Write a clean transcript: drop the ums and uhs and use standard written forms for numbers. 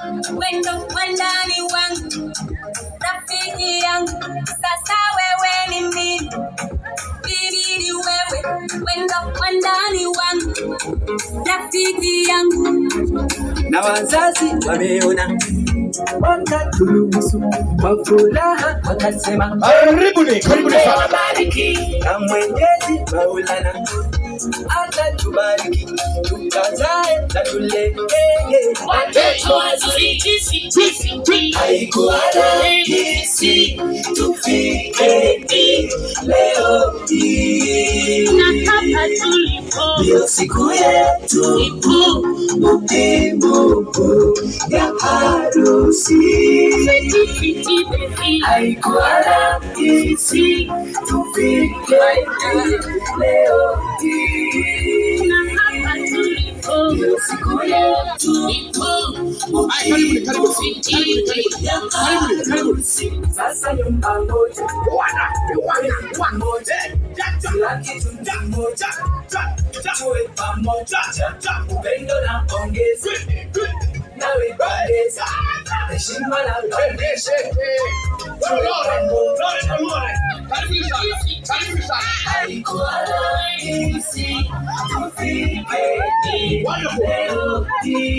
Wendo wandani wangu, rafiki yangu, sasa wewe ni mimi. Bibi ni wewe, wendo wandani wangu, rafiki yangu. Na wazazi wameona, wakaturuhusu kwa furaha, wakasema karibuni sana. Bariki na Mwenyezi Maulana atatubariki, tukazae na tule watoto wazuri. Haikuwa rahisi tufike leo hii, na hapa tulipo ndio siku yetu muhimu ya harusi. Haikuwa rahisi tufike leo hii, na hapa tulipo ndio siku yetu sasa. Nyumba moja kila kitu moja, tuwe pamoja, upendo na ongeza, nawe ongeza heshima na upendeze. Haikuwa rahisi tufike leo hii.